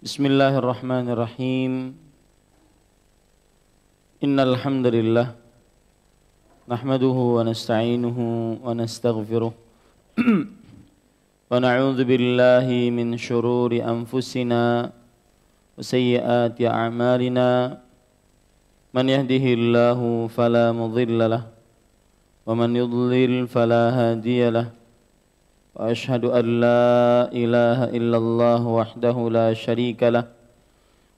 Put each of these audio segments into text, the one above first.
Bismillahirrahmanirrahim. Innal hamdalillah nahmaduhu wa nasta'inuhu wa nastaghfiruh wa na'udzu billahi min shururi anfusina wa sayyiati a'malina. Man yahdihillahu fala mudilla lahu wa man yudlil fala hadiya lahu. Wa ashhadu an la ilaha illallah wahdahu la syarika lah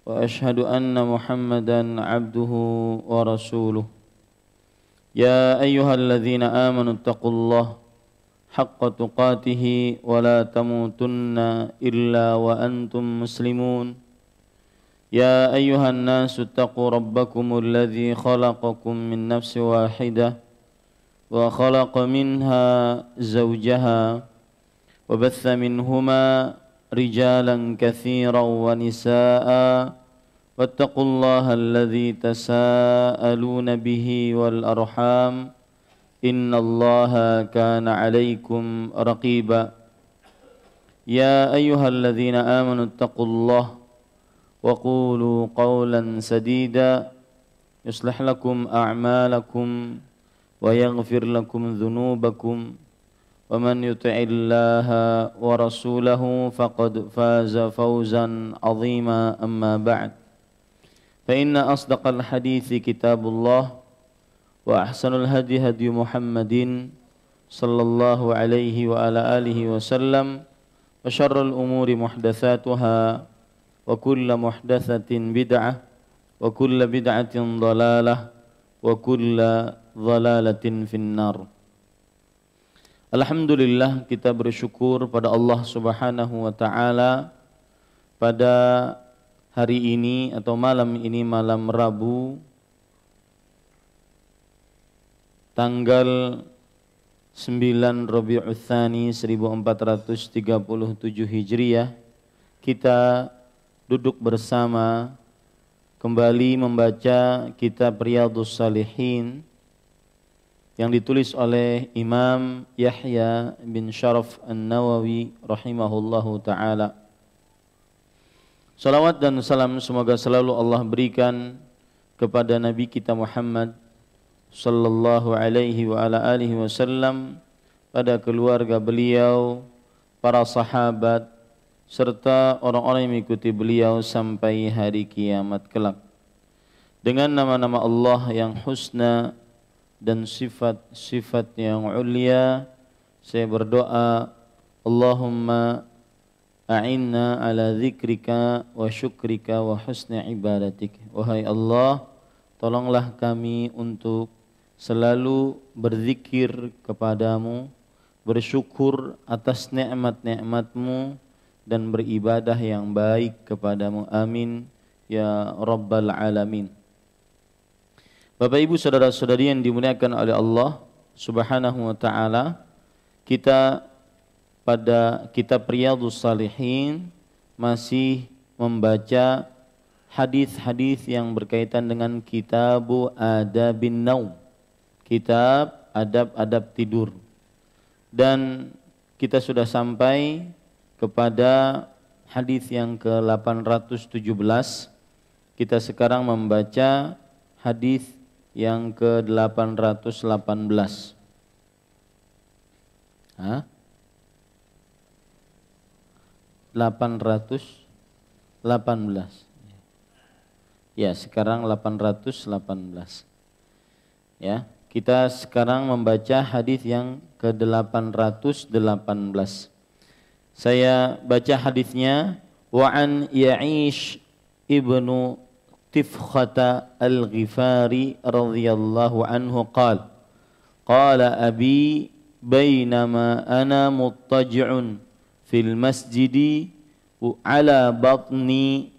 wa ashhadu anna Muhammadan abduhu wa rasuluh. Ya ayyuhalladzina amanu taqullaha haqqa tuqatih wa la tamutunna illa wa antum muslimun. Ya ayyuhan nasu taqu rabbakumul ladzi khalaqakum min nafsin wahidah wa khalaqa minha zawjaha وبث منهما رجالا كثيرا ونساء واتقوا الله الذي تساءلون به والأرحام إن الله كان عليكم رقيبا. يا أيها الذين آمنوا اتقوا الله وقولوا قولا سديدا يصلح لكم أعمالكم ويغفر لكم ذنوبكم ومن يطع الله ورسوله فقد فاز فوزا عظيما. أما بعد فإن أصدق الحديث كتاب الله وأحسن الهدي هدي محمد صلى الله عليه وعلى آله وسلم وشر الأمور محدثاتها وكل محدثة بدعة وكل بدعة ضلالة وكل ضلالة في النار. Alhamdulillah, kita bersyukur pada Allah Subhanahu wa ta'ala pada hari ini atau malam ini, malam Rabu tanggal 9 Rabiul Tsani 1437 Hijriah, kita duduk bersama kembali membaca kitab Riyadhus Shalihin yang ditulis oleh Imam Yahya bin Sharaf An-Nawawi rahimahullahu ta'ala. Salawat dan salam semoga selalu Allah berikan kepada Nabi kita Muhammad sallallahu alaihi wa ala alihi wasallam, pada keluarga beliau, para sahabat, serta orang-orang yang mengikuti beliau sampai hari kiamat kelak. Dengan nama-nama Allah yang husna dan sifat-sifat yang ulia, saya berdoa, Allahumma a'inna ala zikrika wa syukrika wa husni ibadatik. Wahai Allah, tolonglah kami untuk selalu berzikir kepadamu, bersyukur atas nikmat-nikmatmu, dan beribadah yang baik kepadamu. Amin ya rabbal alamin. Bapak Ibu saudara-saudari yang dimuliakan oleh Allah Subhanahu wa ta'ala, kita pada kitab Riyadhus Shalihin masih membaca hadis-hadis yang berkaitan dengan Kitabu Adabin Naum, kitab adab-adab tidur. Dan kita sudah sampai kepada hadis yang ke-817. Kita sekarang membaca hadis yang ke-818. 818. Ya, sekarang 818. Ya, kita sekarang membaca hadis yang ke-818. Saya baca hadisnya. Wa an Ya'ish ibnu Tifkhata al-Ghifari radhiyallahu anhu qala qala abi bainama ana muttaji'un fil masjidi ala batni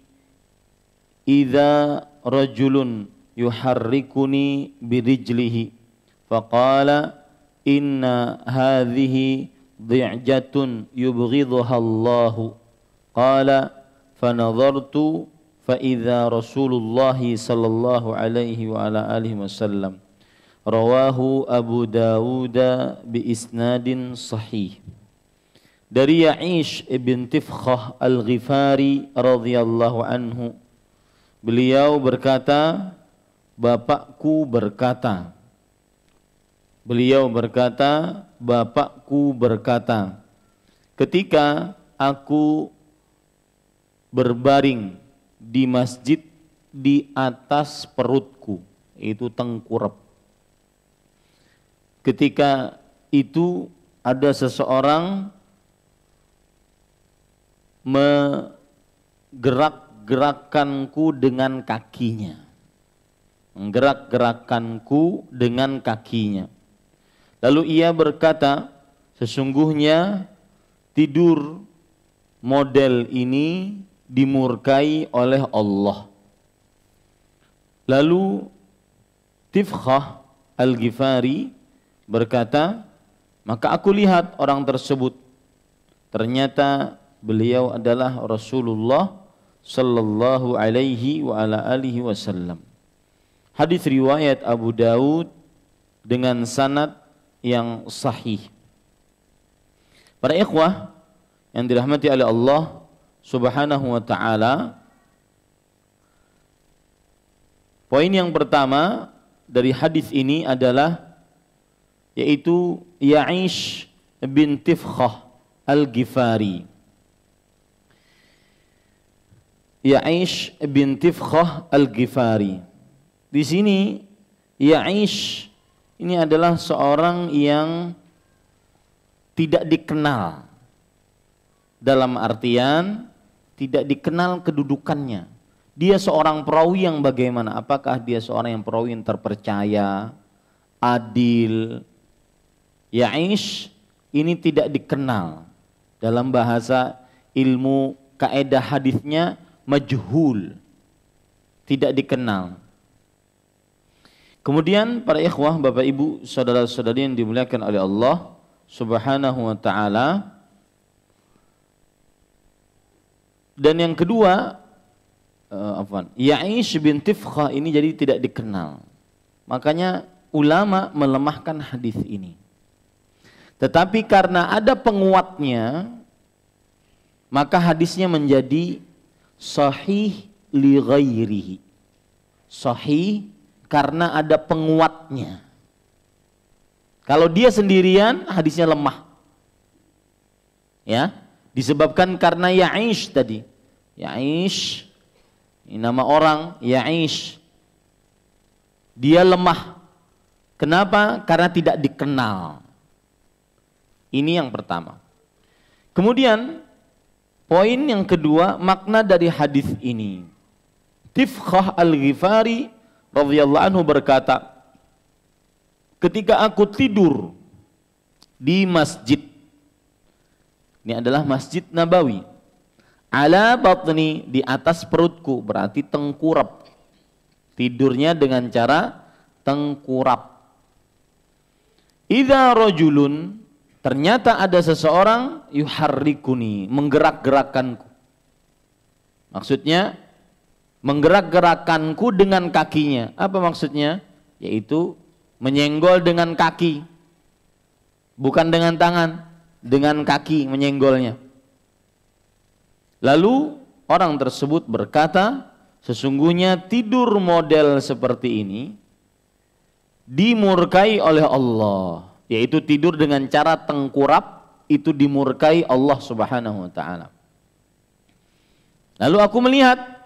idza rajulun yuharrikuni birijlihi faqala inna hadhihi dhi'jatun yubghidhuha Allahu qala fanadhartu فإذا رسول الله صلى الله عليه وعلى آله وسلم رواه أبو داود بإسناد صحيح. dari Ya'ish ibn Tifkhah al-Ghifari radhiyallahu anhu. Beliau berkata, bapakku berkata. Beliau berkata, bapakku berkata, ketika aku berbaring di masjid di atas perutku, itu tengkurap. Ketika itu ada seseorang menggerak-gerakkanku dengan kakinya. Menggerak-gerakkanku dengan kakinya. Lalu ia berkata, sesungguhnya tidur model ini dimurkai oleh Allah. Lalu Tifkhah al-Ghifari berkata, maka aku lihat orang tersebut. Ternyata beliau adalah Rasulullah sallallahu alaihi wa ala alihi wasallam. Hadis riwayat Abu Daud dengan sanad yang sahih. Para ikhwah yang dirahmati oleh Allah Subhanahu wa taala, poin yang pertama dari hadis ini adalah yaitu Ya'ish bin Tifkhah al-Ghifari. Ya'ish bin Tifkhah al-Ghifari. Di sini Ya'ish ini adalah seorang yang tidak dikenal, dalam artian tidak dikenal kedudukannya. Dia seorang perawi yang bagaimana? Apakah dia seorang yang perawi yang terpercaya, adil? Ya'ish ini tidak dikenal. Dalam bahasa ilmu kaidah hadisnya majhul, tidak dikenal. Kemudian para ikhwah, bapak ibu, saudara-saudari yang dimuliakan oleh Allah Subhanahu wa taala. Dan yang kedua, Ya'ish bin Tifkhah ini jadi tidak dikenal. Makanya ulama melemahkan hadis ini. Tetapi karena ada penguatnya, maka hadisnya menjadi sahih li ghairihi. Sahih karena ada penguatnya. Kalau dia sendirian, hadisnya lemah. Ya, disebabkan karena Ya'ish tadi. Ya'ish, ini nama orang, Ya'ish. Dia lemah. Kenapa? Karena tidak dikenal. Ini yang pertama. Kemudian, poin yang kedua, makna dari hadis ini. Tifkhah al-Ghifari radhiyallahu anhu berkata, ketika aku tidur di masjid, ini adalah Masjid Nabawi, ala batni, di atas perutku, berarti tengkurap. Tidurnya dengan cara tengkurap. Idza rajulun, ternyata ada seseorang yuharrikuni, menggerak-gerakkanku. Maksudnya menggerak-gerakkanku dengan kakinya. Apa maksudnya? Yaitu menyenggol dengan kaki, bukan dengan tangan, dengan kaki menyenggolnya. Lalu orang tersebut berkata, sesungguhnya tidur model seperti ini dimurkai oleh Allah, yaitu tidur dengan cara tengkurap, itu dimurkai Allah Subhanahu wa taala. Lalu aku melihat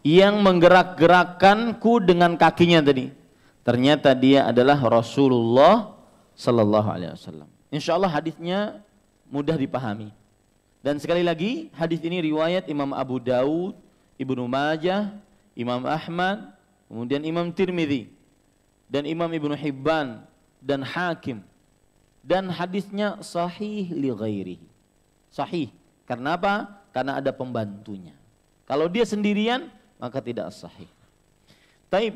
yang menggerak-gerakkanku dengan kakinya tadi, ternyata dia adalah Rasulullah sallallahu alaihi wasallam. Insyaallah hadisnya mudah dipahami. Dan sekali lagi, hadis ini riwayat Imam Abu Daud, Ibnu Majah, Imam Ahmad, kemudian Imam Tirmidzi, dan Imam Ibnu Hibban, dan Hakim. Dan hadisnya sahih li ghairihi. Sahih. Karena apa? Karena ada pembantunya. Kalau dia sendirian, maka tidak sahih. Taib.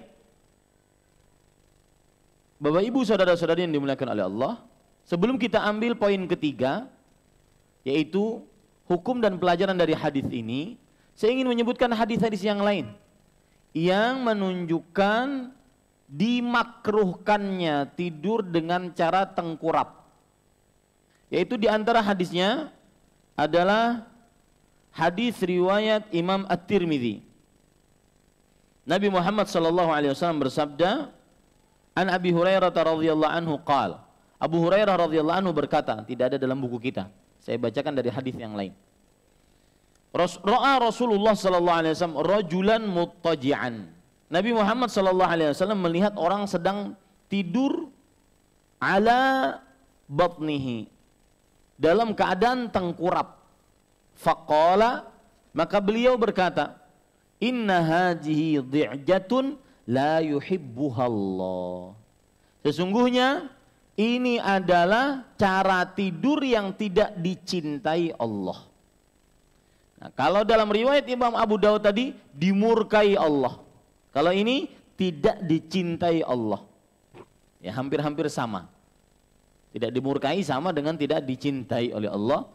Bapak ibu saudara-saudari yang dimuliakan oleh Allah, sebelum kita ambil poin ketiga, yaitu hukum dan pelajaran dari hadis ini, saya ingin menyebutkan hadis-hadis yang lain yang menunjukkan dimakruhkannya tidur dengan cara tengkurap. Yaitu di antara hadisnya adalah hadis riwayat Imam At-Tirmidzi. Nabi Muhammad sallallahu alaihi wasallam bersabda, "An Abi Hurairah radhiyallahu anhu qala." Abu Hurairah radhiyallahu anhu berkata, tidak ada dalam buku kita. Saya bacakan dari hadis yang lain. Ra'a Rasulullah sallallahu alaihi wasallam rajulan muttaji'an. Nabi Muhammad sallallahu alaihi wasallam melihat orang sedang tidur ala batnihi, dalam keadaan tengkurap. Faqala, maka beliau berkata, "Inna hadhihi dhi'jatun la yuhibbuha Allah." Sesungguhnya ini adalah cara tidur yang tidak dicintai Allah. Nah, kalau dalam riwayat Imam Abu Dawud tadi dimurkai Allah. Kalau ini tidak dicintai Allah. Ya, hampir-hampir sama. Tidak dimurkai sama dengan tidak dicintai oleh Allah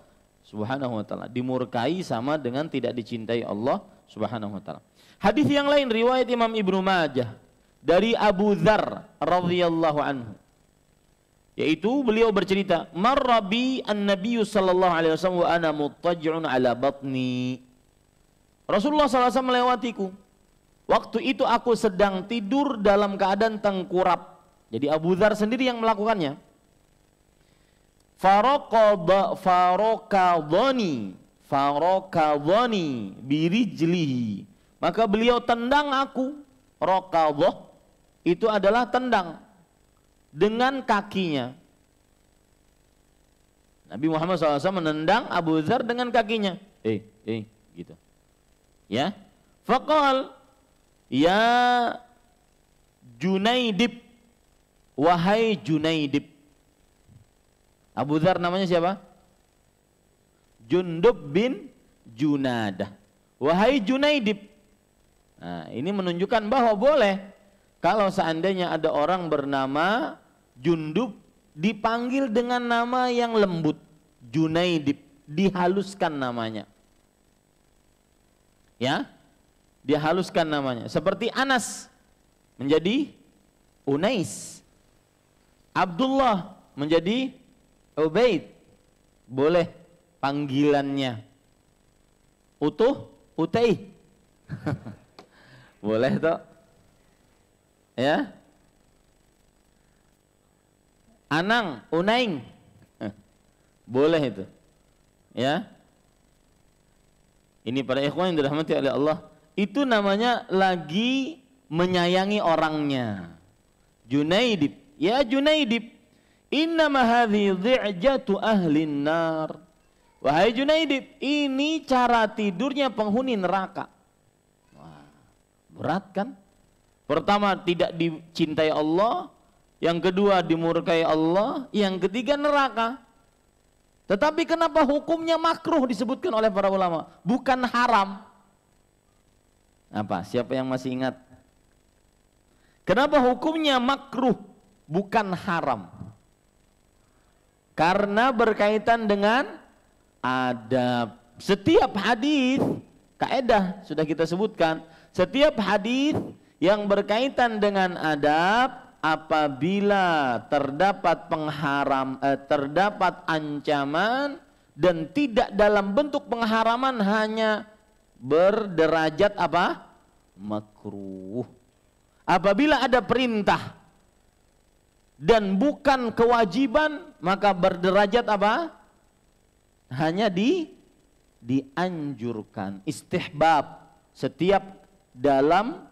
Subhanahu wa taala. Dimurkai sama dengan tidak dicintai Allah Subhanahu wa taala. Hadis yang lain riwayat Imam Ibnu Majah dari Abu Dzar radhiyallahu anhu. Yaitu beliau bercerita, "Marrabi an-nabiy sallallahu alaihi wasallam wa ana muttaji'un ala batni." Rasulullah sallallahu alaihi wasallam melewatiku. Waktu itu aku sedang tidur dalam keadaan tengkurap. Jadi Abu Dzar sendiri yang melakukannya. Faraqadhani birijlihi. Maka beliau tendang aku. Raqadhah itu adalah tendang dengan kakinya. Nabi Muhammad SAW menendang Abu Dzar dengan kakinya. Gitu. Ya. Faqal, ya Junaidib, wahai Junaidib. Abu Dzar namanya siapa? Jundub bin Junadah. Wahai Junaidib. Nah, ini menunjukkan bahwa boleh kalau seandainya ada orang bernama Jundub dipanggil dengan nama yang lembut, Junaidib, dihaluskan namanya. Ya, dihaluskan namanya. Seperti Anas menjadi Unais, Abdullah menjadi Ubaid, boleh panggilannya. Utuh, Utay, boleh toh? Ya. Anang, Unaing, boleh itu. Ya. Ini para ikhwan yang dirahmati oleh Allah, itu namanya lagi menyayangi orangnya. Junaidib, ya Junaidib, innama hadhihi dhi'jatu ahlin nar. Wahai Junaidib, ini cara tidurnya penghuni neraka. Wah, berat kan? Pertama tidak dicintai Allah, yang kedua dimurkai Allah, yang ketiga neraka. Tetapi kenapa hukumnya makruh disebutkan oleh para ulama, bukan haram? Apa? Siapa yang masih ingat? Kenapa hukumnya makruh bukan haram? Karena berkaitan dengan adab. Setiap hadis, kaidah sudah kita sebutkan, setiap hadis yang berkaitan dengan adab, apabila terdapat terdapat ancaman dan tidak dalam bentuk pengharaman, hanya berderajat apa? Makruh. Apabila ada perintah dan bukan kewajiban, maka berderajat apa? Hanya dianjurkan, istihbab. Setiap dalam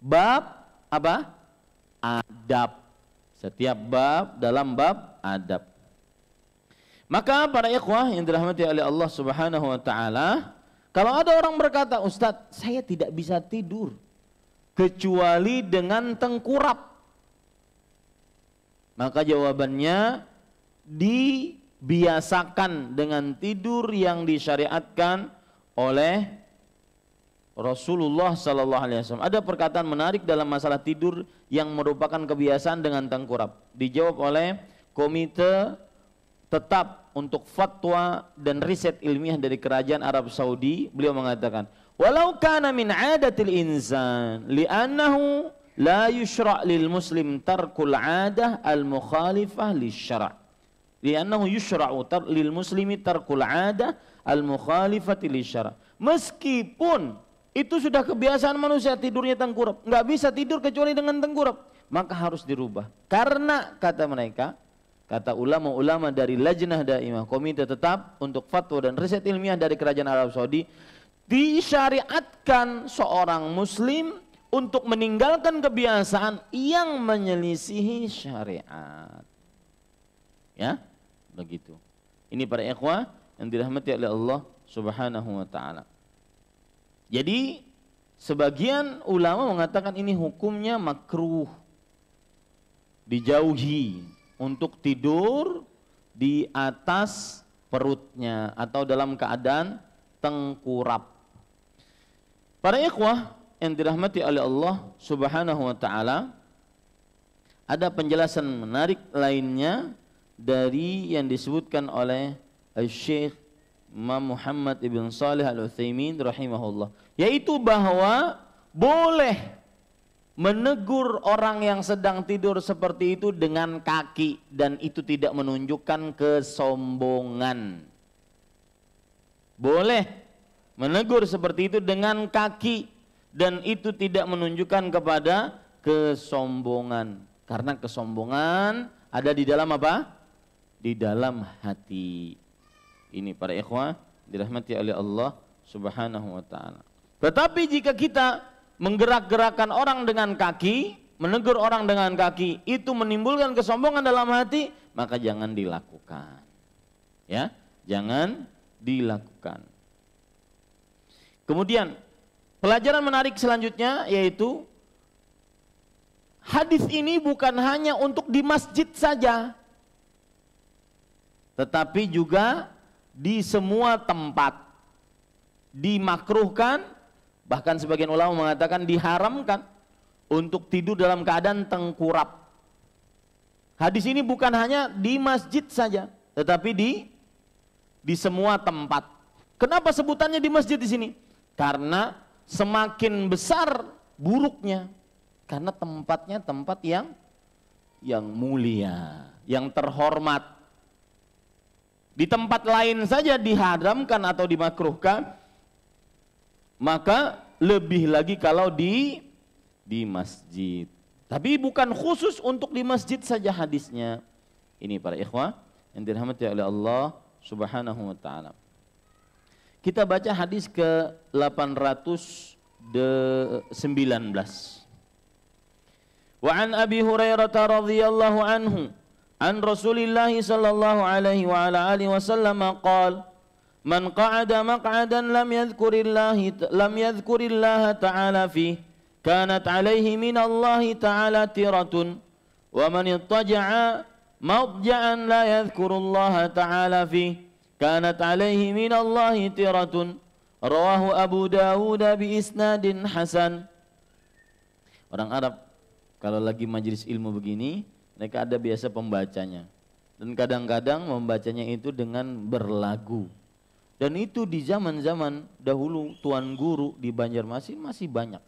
bab apa? Adab. Setiap bab dalam bab adab. Maka para ikhwah yang dirahmati oleh Allah Subhanahu wa taala, kalau ada orang berkata, "Ustadz, saya tidak bisa tidur kecuali dengan tengkurap." Maka jawabannya, dibiasakan dengan tidur yang disyariatkan oleh Rasulullah sallallahu alaihi wasallam. Ada perkataan menarik dalam masalah tidur yang merupakan kebiasaan dengan tengkurap. Dijawab oleh Komite Tetap untuk Fatwa dan Riset Ilmiah dari Kerajaan Arab Saudi. Beliau mengatakan, "Walau kana min 'adatil insan li'annahu la yushra' lil muslim tarkul 'adah al-mukhalifah lisyara'." Li'annahu yushra'u lil muslimi tarkul 'adah al-mukhalifati lisyara'. Meskipun itu sudah kebiasaan manusia tidurnya tengkurap, nggak bisa tidur kecuali dengan tengkurap, maka harus dirubah. Karena kata mereka, kata ulama-ulama dari Lajnah Daimah, komite tetap untuk fatwa dan riset ilmiah dari kerajaan Arab Saudi, disyariatkan seorang muslim untuk meninggalkan kebiasaan yang menyelisihi syariat. Ya, begitu. Ini para ikhwah yang dirahmati oleh Allah Subhanahu wa taala. Jadi sebagian ulama mengatakan ini hukumnya makruh, dijauhi untuk tidur di atas perutnya atau dalam keadaan tengkurap. Para ikhwah yang dirahmati oleh Allah Subhanahu wa taala, ada penjelasan menarik lainnya dari yang disebutkan oleh Syekh Imam Muhammad ibn Salih al-Utsaimin rahimahullah, yaitu bahwa boleh menegur orang yang sedang tidur seperti itu dengan kaki dan itu tidak menunjukkan kesombongan. Boleh menegur seperti itu dengan kaki dan itu tidak menunjukkan kepada kesombongan, karena kesombongan ada di dalam apa? Di dalam hati. Ini para ikhwah dirahmati oleh Allah Subhanahu wa taala. Tetapi jika kita menggerak-gerakkan orang dengan kaki, menegur orang dengan kaki, itu menimbulkan kesombongan dalam hati, maka jangan dilakukan. Ya, jangan dilakukan. Kemudian pelajaran menarik selanjutnya yaitu hadis ini bukan hanya untuk di masjid saja, tetapi juga di semua tempat dimakruhkan, bahkan sebagian ulama mengatakan diharamkan untuk tidur dalam keadaan tengkurap. Hadis ini bukan hanya di masjid saja, tetapi di semua tempat. Kenapa sebutannya di masjid di sini? Karena semakin besar buruknya, karena tempatnya tempat yang mulia, yang terhormat. Di tempat lain saja diharamkan atau dimakruhkan, maka lebih lagi kalau di masjid. Tapi bukan khusus untuk di masjid saja hadisnya. Ini para ikhwah yang dirahmati oleh Allah Subhanahu wa taala. Kita baca hadis ke 819. Wa an Abi Hurairah radhiyallahu anhu an Rasulillah sallallahu alaihi wa ala alihi wasallam qala man qa'ada maq'adan lam yadhkurillaha ta'ala fihi kanat alaihi min Allah ta'ala tiratun wa man ittaja'a mawja'an la yadhkurullaha ta'ala fihi kanat alaihi min Allah tiratun. Rawahu Abu Dawud bi isnadin hasan. Orang Arab kalau lagi majelis ilmu begini, mereka ada biasa pembacanya. Dan kadang-kadang membacanya itu dengan berlagu. Dan itu di zaman-zaman dahulu tuan guru di Banjarmasin masih banyak.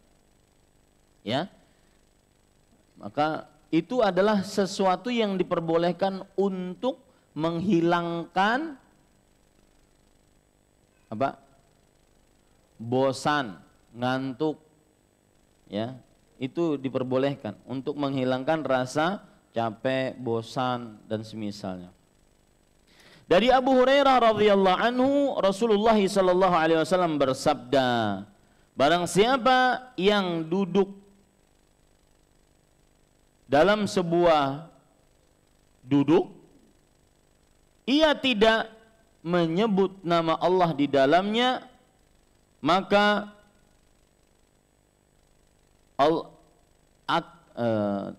Ya. Maka itu adalah sesuatu yang diperbolehkan untuk menghilangkan apa? Bosan, ngantuk. Ya. Itu diperbolehkan untuk menghilangkan rasa capek, bosan dan semisalnya. Dari Abu Hurairah radhiyallahu anhu, Rasulullah sallallahu alaihi wasallam bersabda, barang siapa yang duduk dalam sebuah duduk, ia tidak menyebut nama Allah di dalamnya, maka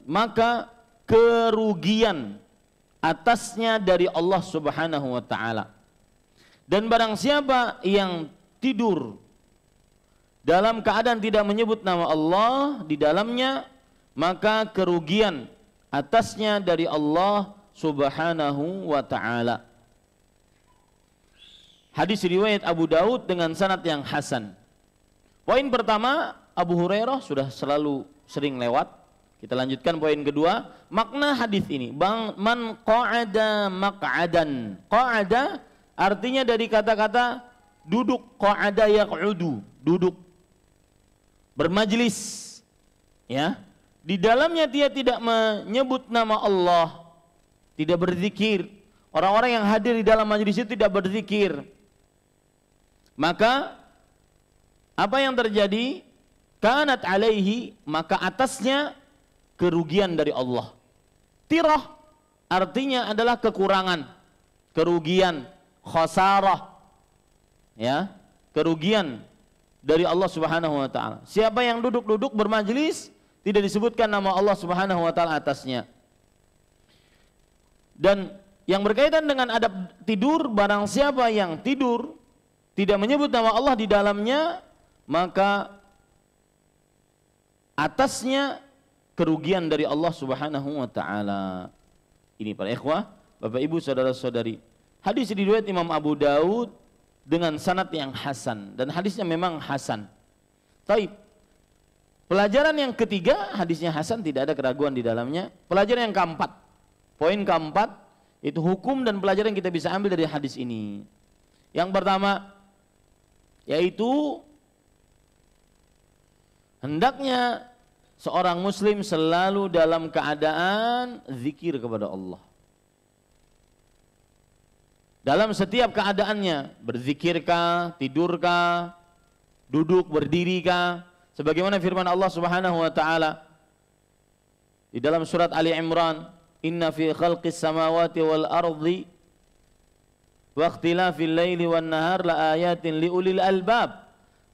maka kerugian atasnya dari Allah Subhanahu wa taala. Dan barang siapa yang tidur dalam keadaan tidak menyebut nama Allah di dalamnya, maka kerugian atasnya dari Allah Subhanahu wa taala. Hadis riwayat Abu Daud dengan sanad yang hasan. Poin pertama, Abu Hurairah sudah selalu sering lewat, Kita lanjutkan poin kedua, makna hadis ini. Man qa'ada maq'adan. Qa'ada artinya dari kata-kata duduk, qa'ada yaq'udu, duduk. Bermajlis. Ya. Di dalamnya dia tidak menyebut nama Allah, tidak berzikir. Orang-orang yang hadir di dalam majlis itu tidak berzikir. Maka apa yang terjadi? Kanat alaihi, maka atasnya kerugian dari Allah. Tirah artinya adalah kekurangan, kerugian, khasarah. Ya, kerugian dari Allah Subhanahu wa taala. Siapa yang duduk-duduk bermajlis tidak disebutkan nama Allah Subhanahu wa taala atasnya. Dan yang berkaitan dengan adab tidur, barang siapa yang tidur tidak menyebut nama Allah di dalamnya, maka atasnya kerugian dari Allah Subhanahu wa taala. Ini para ikhwah, Bapak Ibu, saudara-saudari. Hadis diriwayatkan Imam Abu Daud dengan sanad yang hasan, dan hadisnya memang hasan. Taib. Pelajaran yang ketiga, hadisnya hasan, tidak ada keraguan di dalamnya. Pelajaran yang keempat, poin keempat, itu hukum dan pelajaran yang kita bisa ambil dari hadis ini. Yang pertama, yaitu hendaknya seorang muslim selalu dalam keadaan zikir kepada Allah. Dalam setiap keadaannya, berzikirkah, tidurkah, duduk, berdirikah, sebagaimana firman Allah Subhanahu wa taala di dalam surat Ali Imran, "Inna fi khalqis samawati wal ardi wa ikhtilafil laili wan nahar la ayatin liulil albab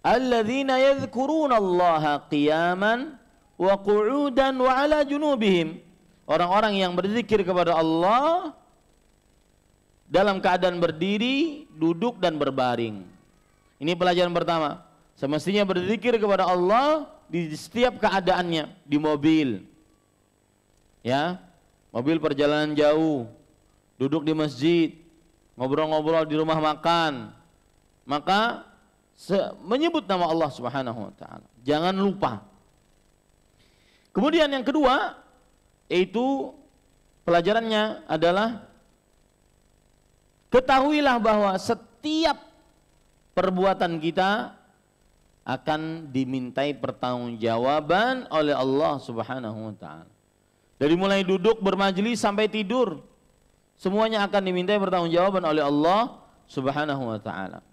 alladzina yadhkuruna Allaha qiyaman wa qu'udan wa ala junubihim." Orang-orang yang berzikir kepada Allah dalam keadaan berdiri, duduk dan berbaring. Ini pelajaran pertama. Semestinya berzikir kepada Allah di setiap keadaannya, di mobil. Ya, mobil perjalanan jauh, duduk di masjid, ngobrol-ngobrol di rumah makan. Maka menyebut nama Allah Subhanahu wa taala. Jangan lupa. Kemudian yang kedua, yaitu pelajarannya adalah ketahuilah bahwa setiap perbuatan kita akan dimintai pertanggungjawaban oleh Allah Subhanahu wa taala. Dari mulai duduk bermajlis sampai tidur, semuanya akan dimintai pertanggungjawaban oleh Allah Subhanahu wa taala.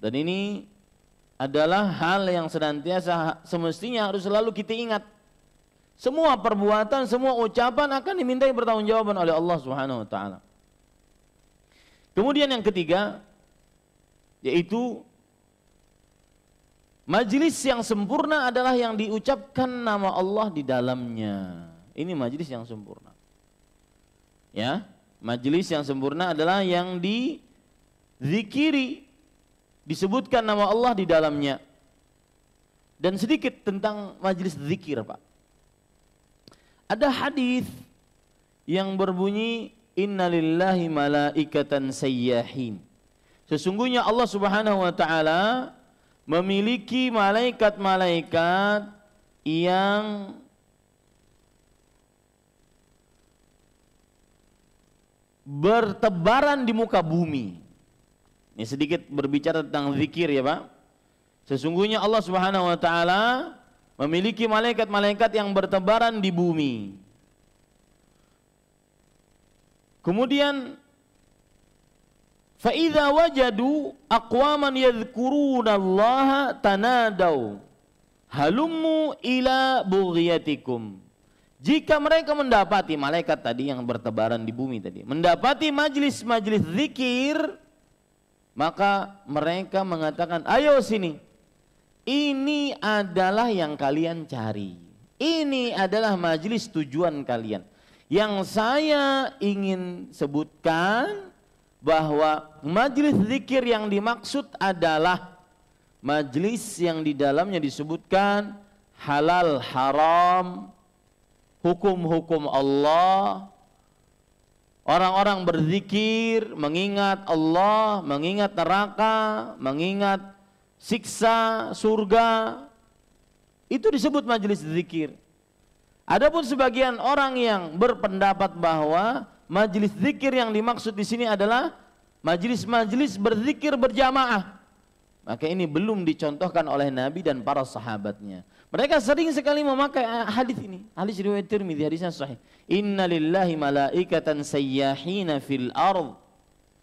Dan ini adalah hal yang senantiasa semestinya harus selalu kita ingat. Semua perbuatan, semua ucapan akan dimintai pertanggungjawaban oleh Allah Subhanahu wa taala. Kemudian yang ketiga, yaitu majlis yang sempurna adalah yang diucapkan nama Allah di dalamnya. Ini majlis yang sempurna. Ya, majlis yang sempurna adalah yang dizikiri, disebutkan nama Allah di dalamnya. Dan sedikit tentang majlis zikir, Pak. Ada hadis yang berbunyi, innalillahi malaikatan sayyahin. Sesungguhnya Allah Subhanahu wa taala memiliki malaikat-malaikat yang bertebaran di muka bumi. Ini sedikit berbicara tentang zikir ya Pak. Sesungguhnya Allah Subhanahu wa taala memiliki malaikat-malaikat yang bertebaran di bumi. Kemudian fa idza wajadu aqwaman yadhkurunallaha tanadaw halummu ila bughiyatikum. Jika mereka mendapati malaikat tadi yang bertebaran di bumi tadi, mendapati majlis-majlis zikir, maka mereka mengatakan, ayo sini, ini adalah yang kalian cari, ini adalah majlis tujuan kalian. Yang saya ingin sebutkan bahwa majlis zikir yang dimaksud adalah majlis yang di dalamnya disebutkan halal haram, hukum-hukum Allah. Orang-orang berzikir, mengingat Allah, mengingat neraka, mengingat siksa surga. Itu disebut majelis zikir. Adapun sebagian orang yang berpendapat bahwa majelis zikir yang dimaksud di sini adalah majelis-majelis berzikir berjamaah, maka ini belum dicontohkan oleh Nabi dan para sahabatnya. Mereka sering sekali memakai hadis ini. Hadis riwayat Tirmidzi, hadisnya sahih. Inna lillahi malaikatan sayyahina fil ardh.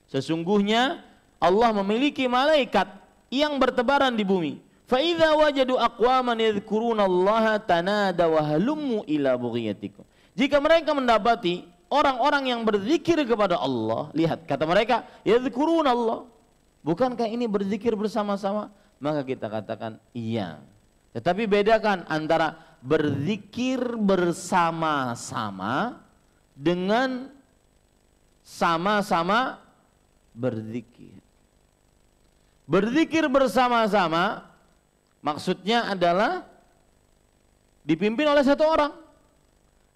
Sesungguhnya Allah memiliki malaikat yang bertebaran di bumi. Fa idza wajadu aqwaman yadhkurunallaha tanadaw halummu ila bughiyatikum. Jika mereka mendapati orang-orang yang berzikir kepada Allah, lihat kata mereka yadhkurunallah. Bukankah ini berzikir bersama-sama? Maka kita katakan iya. Tetapi bedakan antara berzikir bersama-sama dengan sama-sama berzikir. Berzikir bersama-sama maksudnya adalah dipimpin oleh satu orang.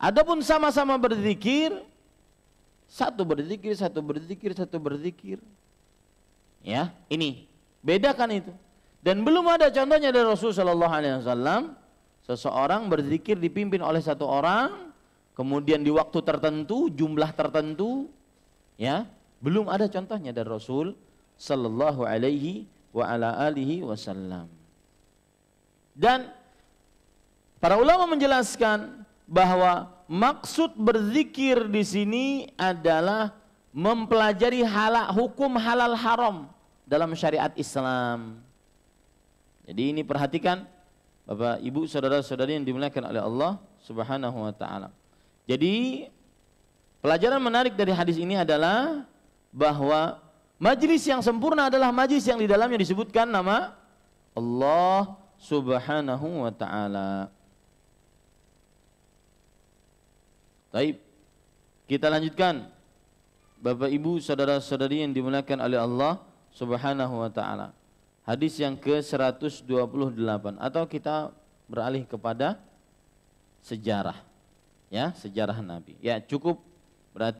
Adapun sama-sama berzikir, satu berzikir, satu berzikir, satu berzikir. Ya, ini bedakan itu. Dan belum ada contohnya dari Rasulullah SAW seseorang berzikir dipimpin oleh satu orang, kemudian di waktu tertentu, jumlah tertentu, ya, belum ada contohnya dari Rasul Sallallahu Alaihi Wasallam. Dan para ulama menjelaskan bahwa maksud berzikir di sini adalah mempelajari hukum halal haram dalam syariat Islam. Jadi ini perhatikan Bapak, Ibu, saudara-saudari yang dimuliakan oleh Allah Subhanahu wa taala. Jadi pelajaran menarik dari hadis ini adalah bahwa majlis yang sempurna adalah majlis yang di dalamnya disebutkan nama Allah Subhanahu wa taala. Baik, kita lanjutkan. Bapak, Ibu, saudara-saudari yang dimuliakan oleh Allah Subhanahu wa taala. Hadis yang ke-128, atau kita beralih kepada sejarah. Ya, sejarah Nabi. Ya, cukup